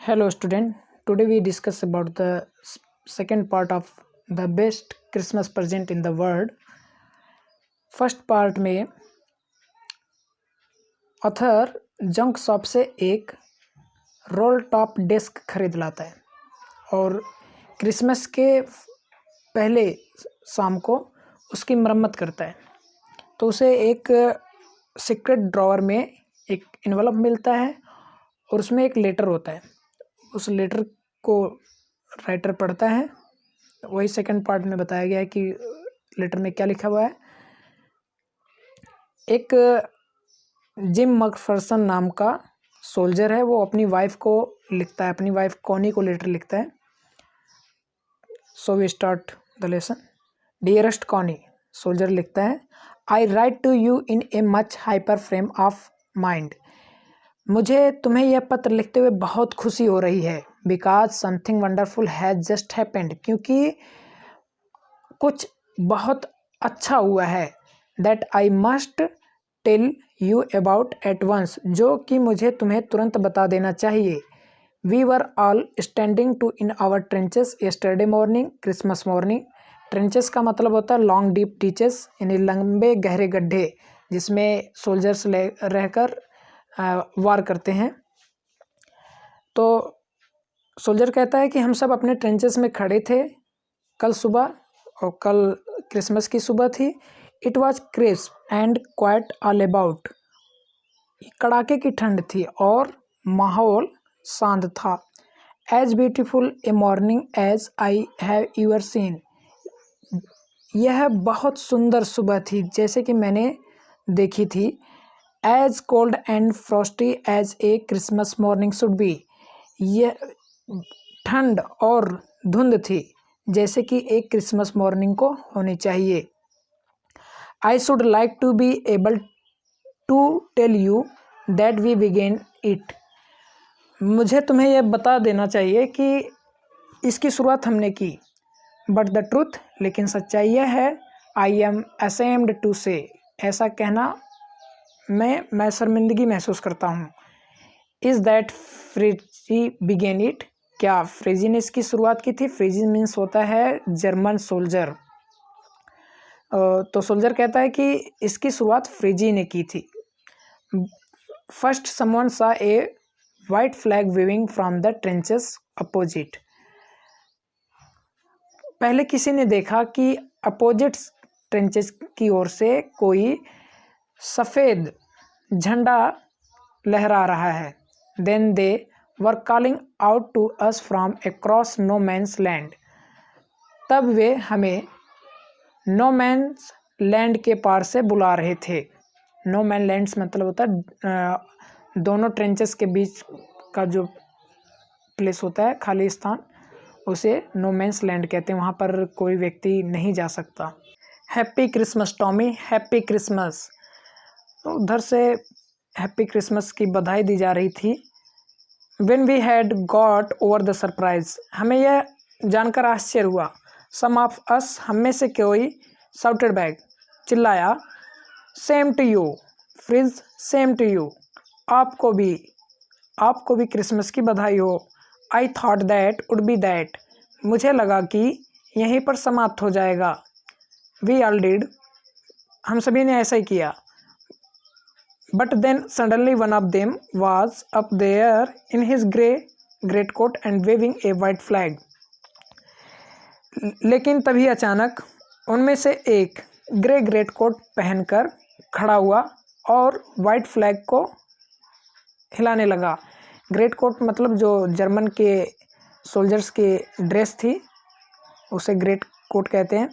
Hello student, today we discuss about the second part of the best Christmas present in the world. First part में author junk shop से एक role top desk खरीद लाता है और Christmas के पहले शाम को उसकी मरम्मत करता है। तो उसे एक सीक्रेट ड्रॉवर में एक इन्वेलप मिलता है और उसमें एक लेटर होता है। उस लेटर को राइटर पढ़ता है। वही सेकंड पार्ट में बताया गया है कि लेटर में क्या लिखा हुआ है। एक जिम मकफरसन नाम का सोल्जर है, वो अपनी वाइफ को लिखता है, अपनी वाइफ कॉनी को लेटर लिखता है। So we start the lesson. Dearest Connie, soldier लिखता है, I write to you in a much hyper frame of mind. मुझे तुम्हें यह पत्र लिखते हुए बहुत खुशी हो रही है। Because something wonderful has just happened, क्योंकि कुछ बहुत अच्छा हुआ है। That I must tell you about at once, जो कि मुझे तुम्हें तुरंत बता देना चाहिए। We were all standing to in our trenches yesterday morning, Christmas morning. Trenches का मतलब होता है लॉन्ग डीप टीचेस, यानी लंबे गहरे गड्ढे जिसमें सोल्जर्स रहकर वार करते हैं। तो सोल्जर कहता है कि हम सब अपने ट्रेंचेस में खड़े थे कल सुबह, और कल क्रिसमस की सुबह थी। It was crisp and quiet all about, कड़ाके की ठंड थी और माहौल शांत था। As beautiful a morning as I have ever seen, यह बहुत सुंदर सुबह थी जैसे कि मैंने देखी थी। As cold and frosty as a Christmas morning should be, यह ठंड और धुंध थी जैसे कि एक क्रिसमस मॉर्निंग को होनी चाहिए। I should like to be able to tell you that we began it, मुझे तुम्हें यह बता देना चाहिए कि इसकी शुरुआत हमने की। बट द ट्रूथ, लेकिन सच्चाई यह है, आई एम असेम्ड टू से, ऐसा कहना मैं शर्मिंदगी महसूस करता हूँ। इज़ दैट फ्रेजी बिगेन इट, क्या फ्रेजी ने इसकी शुरुआत की थी। फ्रेजी मीन्स होता है जर्मन सोल्जर। तो सोल्जर कहता है कि इसकी शुरुआत फ्रेजी ने की थी। First someone saw a white flag waving from the trenches opposite, पहले किसी ने देखा कि अपोजिट ट्रेंचेस की ओर से कोई सफ़ेद झंडा लहरा रहा है। Then they were calling out to us from across no man's land, तब वे हमें नो मैंस लैंड के पार से बुला रहे थे। नो मैन लैंड्स मतलब होता है दोनों ट्रेंचेस के बीच का जो प्लेस होता है, खाली स्थान, उसे नो मैंस लैंड कहते हैं। वहाँ पर कोई व्यक्ति नहीं जा सकता। Happy Christmas Tommy, happy Christmas. तो उधर से हैप्पी क्रिसमस की बधाई दी जा रही थी। When we had got over the surprise, हमें यह जानकर आश्चर्य हुआ। Some of us, हम में से कोई, shouted back, चिल्लाया, Same to you, Frizz, same to you, आपको भी क्रिसमस की बधाई हो। I thought that would be that, मुझे लगा कि यहीं पर समाप्त हो जाएगा। We all did, हम सभी ने ऐसा ही किया। But then suddenly one of them was up there in his greatcoat and waving a white flag. लेकिन तभी अचानक उनमें से एक ग्रे ग्रेटकोट पहनकर खड़ा हुआ और वाइट फ्लैग को हिलाने लगा। ग्रेट कोट मतलब जो जर्मन के सोल्जर्स की ड्रेस थी, उसे ग्रेट कोट कहते हैं।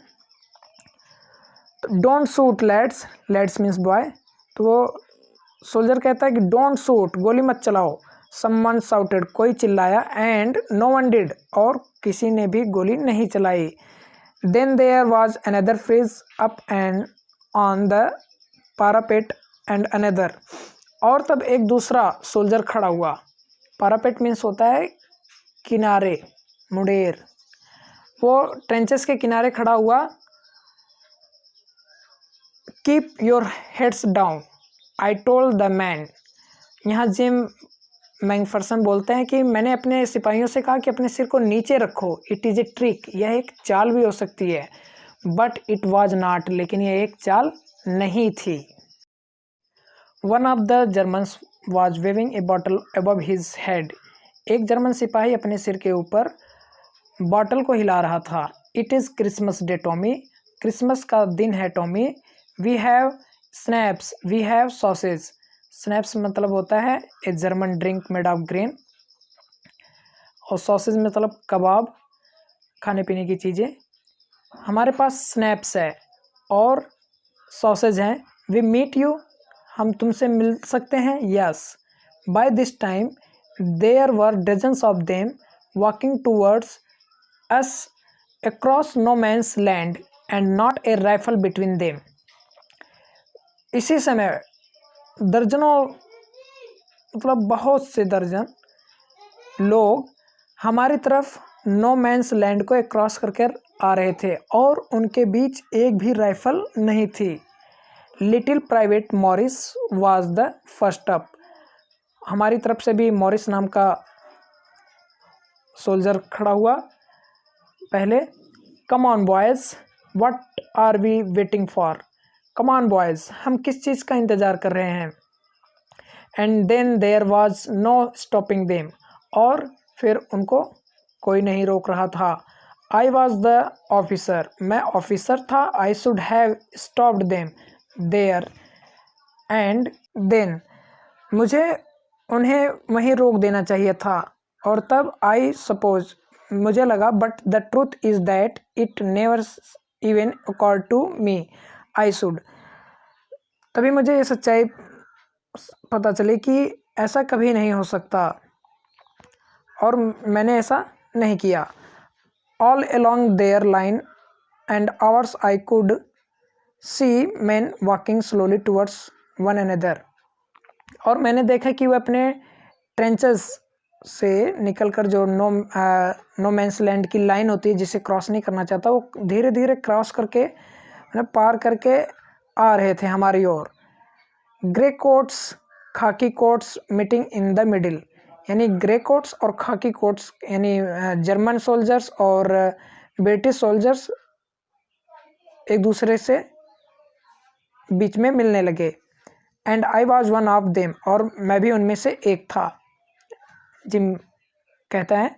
Don't shoot let's, let's means boy. तो वो सोल्जर कहता है कि डोंट शूट, गोली मत चलाओ। समवन शाउटेड, कोई चिल्लाया। एंड नो वन डिड, और किसी ने भी गोली नहीं चलाई। Then there was another phrase up and on the parapet and another, और तब एक दूसरा सोल्जर खड़ा हुआ। पारापेट मीन्स होता है किनारे, मुडेर। वो ट्रेंचेस के किनारे खड़ा हुआ। Keep your heads down, I told the man. यहाँ जिम मैकफर्सन बोलते हैं कि मैंने अपने सिपाहियों से कहा कि अपने सिर को नीचे रखो, इट इज़ ए ट्रिक, यह एक चाल भी हो सकती है, बट इट वॉज नॉट, लेकिन यह एक चाल नहीं थी। One of the Germans was waving a bottle above his head, एक जर्मन सिपाही अपने सिर के ऊपर बॉटल को हिला रहा था। It is Christmas day Tommy, Christmas का दिन है Tommy. We have schnapps, we have sausage, schnapps मतलब होता है a German drink made of grain, और सॉसेज मतलब कबाब, खाने पीने की चीज़ें। हमारे पास स्नैप्स है और सॉसेज हैं। वी मीट यू, हम तुमसे मिल सकते हैं। Yes, by this time there were dozens of them walking towards us across no man's land and not a rifle between them. इसी समय दर्जनों मतलब बहुत से दर्जन लोग हमारी तरफ नो मैंस लैंड को क्रॉस करके आ रहे थे और उनके बीच एक भी राइफल नहीं थी। Little private Morris was the first up, हमारी तरफ से भी मॉरिस नाम का सोल्जर खड़ा हुआ पहले। Come on boys, what are we waiting for, come on boys, हम किस चीज़ का इंतज़ार कर रहे हैं। And then there was no stopping them, और फिर उनको कोई नहीं रोक रहा था। आई वॉज द ऑफिसर, मैं ऑफिसर था। I should have stopped them there and then, मुझे उन्हें वहीं रोक देना चाहिए था और तब। आई सपोज, मुझे लगा, but the truth is that it never even occurred to me, I should, तभी मुझे ये सच्चाई पता चली कि ऐसा कभी नहीं हो सकता और मैंने ऐसा नहीं किया। All along their line and ours I could see men walking slowly towards one another, और मैंने देखा कि वह अपने ट्रेंचेस से निकलकर जो नो मैंस लैंड की लाइन होती है जिसे क्रॉस नहीं करना चाहता, वो धीरे धीरे क्रॉस करके पार करके आ रहे थे हमारी ओर। ग्रे कोट्स खाकी quotes meeting in the middle, यानी ग्रे कोट्स और खाकी कोट्स यानी जर्मन सोल्जर्स और ब्रिटिश सोल्जर्स एक दूसरे से बीच में मिलने लगे। And I was one of them, और मैं भी उनमें से एक था। जिम कहता है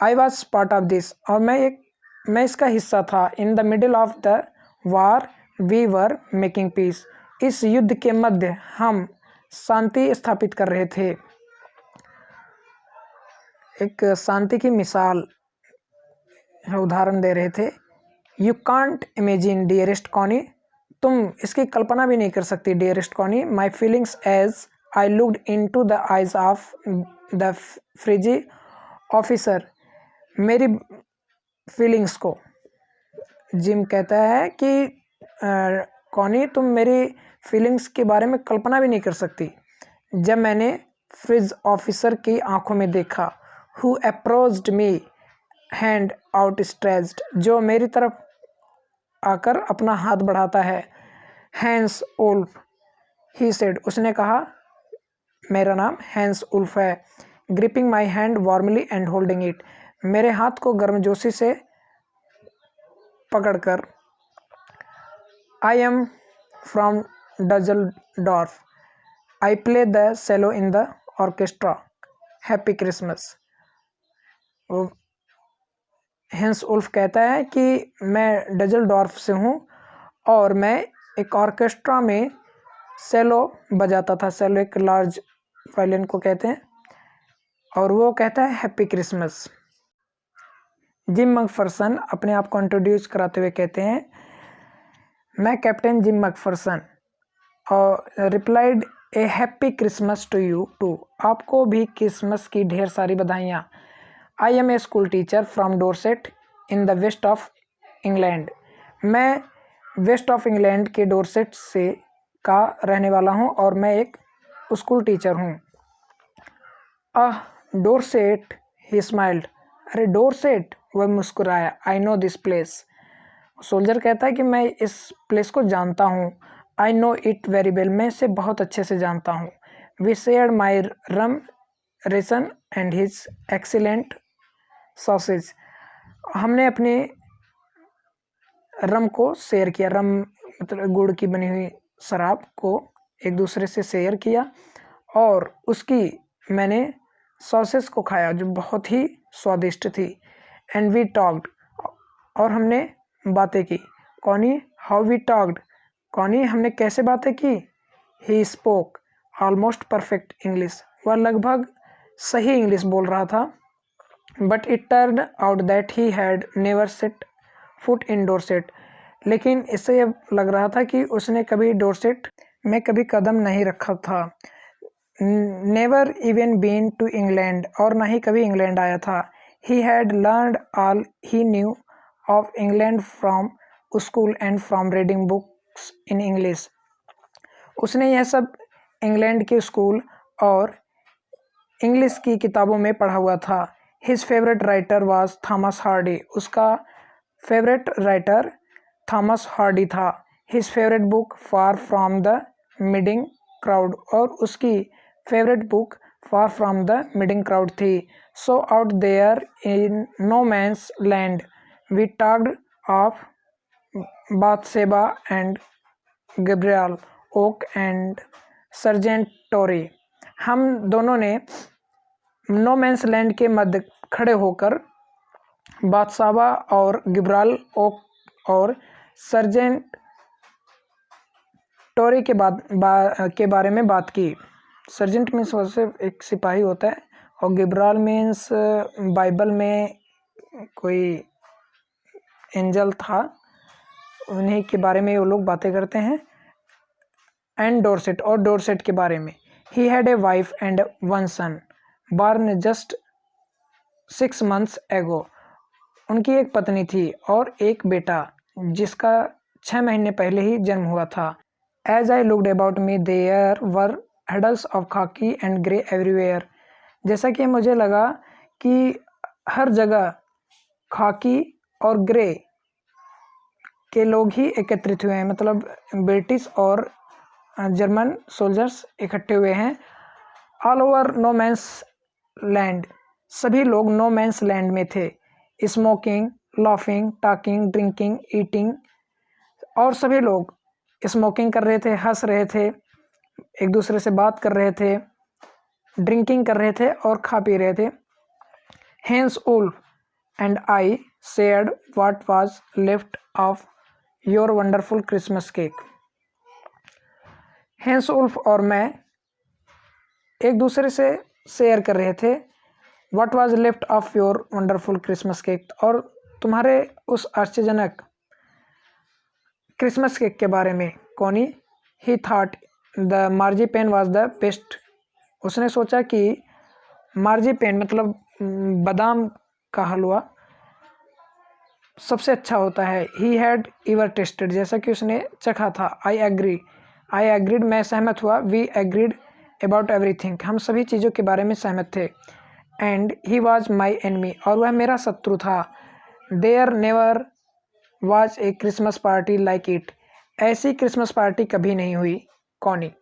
I was part of this, और मैं इसका हिस्सा था। In the middle of the war we were making peace, इस युद्ध के मध्य हम शांति स्थापित कर रहे थे। एक शांति की मिसाल उदाहरण दे रहे थे। You can't imagine dearest Connie, तुम इसकी कल्पना भी नहीं कर सकती dearest Connie, my feelings as I looked into the eyes of the fritzy officer, मेरी फीलिंग्स को। जिम कहता है कि कॉनी तुम मेरी फीलिंग्स के बारे में कल्पना भी नहीं कर सकती जब मैंने फ्रिज ऑफिसर की आंखों में देखा। Who approached me hand out stretched, जो मेरी तरफ आकर अपना हाथ बढ़ाता है। हैंस उल्फ, ही सेड, उसने कहा मेरा नाम हैंस उल्फ है। Gripping my hand warmly and holding it, मेरे हाथ को गर्मजोशी से पकड़कर। I am from Dusseldorf, I play the cello in the orchestra, happy Christmas. वो हैंस उल्फ कहता है कि मैं डजलडॉर्फ से हूँ और मैं एक ऑर्केस्ट्रा में सेलो बजाता था। सेलो एक लार्ज वायलिन को कहते हैं, और वो कहता है हैप्पी क्रिसमस। जिम मैकफर्सन अपने आप को इंट्रोड्यूस कराते हुए कहते हैं, मैं कैप्टन जिम मैकफर्सन, और replied a happy Christmas to you too, आपको भी क्रिसमस की ढेर सारी बधाइयाँ। I am a school teacher from Dorset in the west of England, मैं वेस्ट ऑफ इंग्लैंड के डोरसेट से का रहने वाला हूँ और मैं एक स्कूल टीचर हूँ। डोरसेट, ही स्माइल्ड, अरे डोरसेट, वह मुस्कुराया। I know this place, soldier कहता है कि मैं इस प्लेस को जानता हूँ। I know it very well, मैं इसे बहुत अच्छे से जानता हूँ। We shared my rum ration and his excellent sausage. हमने अपने रम को शेयर किया, रम मतलब गुड़ की बनी हुई शराब को एक दूसरे से शेयर किया और उसकी मैंने सॉसेस को खाया जो बहुत ही स्वादिष्ट थी। एंड वी टॉक्ड, और हमने बातें की। कौनी, हाउ वी टॉक्ड, कौनी हमने कैसे बातें की। He spoke almost perfect English, वह लगभग सही इंग्लिश बोल रहा था। But it turn out that he had never set foot in Dorset, लेकिन इससे यह लग रहा था कि उसने कभी डोरसेट में कभी कदम नहीं रखा था। Never even been to England, और ना ही कभी इंग्लैंड आया था। He had learned all he knew of England from school and from reading books in English, उसने यह सब इंग्लैंड के स्कूल और इंग्लिश की किताबों में पढ़ा हुआ था। His favourite writer was Thomas Hardy, उसका फेवरेट राइटर थॉमस हार्डी था। His favourite book Far from the Madding Crowd, और उसकी favourite book Far from the Madding Crowd थी। So out there in no man's land we talked of Bathsheba and Gabriel Oak and Sergeant Troy. हम दोनों ने no man's land के मध्य खड़े होकर बादशाबा और गिब्राल ओक और सर्जेंट टोरी के बारे में बात की। सर्जेंट मीन्स वैसे एक सिपाही होता है और गिब्राल मीन्स बाइबल में कोई एंजल था, उन्हीं के बारे में वो लोग बातें करते हैं। एंड डोरसेट, और डोरसेट के बारे में। He had a wife and one son born just 6 months एगो, उनकी एक पत्नी थी और एक बेटा जिसका 6 महीने पहले ही जन्म हुआ था। As I looked about me there were huddles of khaki and grey everywhere, जैसा कि मुझे लगा कि हर जगह खाकी और ग्रे के लोग ही एकत्रित हुए हैं, मतलब ब्रिटिश और जर्मन सोल्जर्स इकट्ठे हुए हैं। All over no man's land, सभी लोग नो मैंस लैंड में थे। Smoking, laughing, talking, drinking, eating, और सभी लोग स्मोकिंग कर रहे थे, हंस रहे थे, एक दूसरे से बात कर रहे थे, ड्रिंकिंग कर रहे थे और खा पी रहे थे। Hans Wolf and I shared what was left of your wonderful Christmas cake. Hans Wolf और मैं एक दूसरे से शेयर कर रहे थे what was left of your wonderful Christmas cake, और तुम्हारे उस आश्चर्यजनक क्रिसमस केक के बारे में। Connie, he thought the marzipan was the best, उसने सोचा कि मार्जीपेन मतलब बादाम का हलवा सबसे अच्छा होता है। ही हैड एवर टेस्टेड, जैसा कि उसने चखा था। आई एग्रीड, मैं सहमत हुआ। वी एग्रीड अबाउट एवरीथिंग, हम सभी चीज़ों के बारे में सहमत थे। And he was my enemy, और वह मेरा शत्रु था। There never was a Christmas party like it, ऐसी क्रिसमस पार्टी कभी नहीं हुई। कौनी,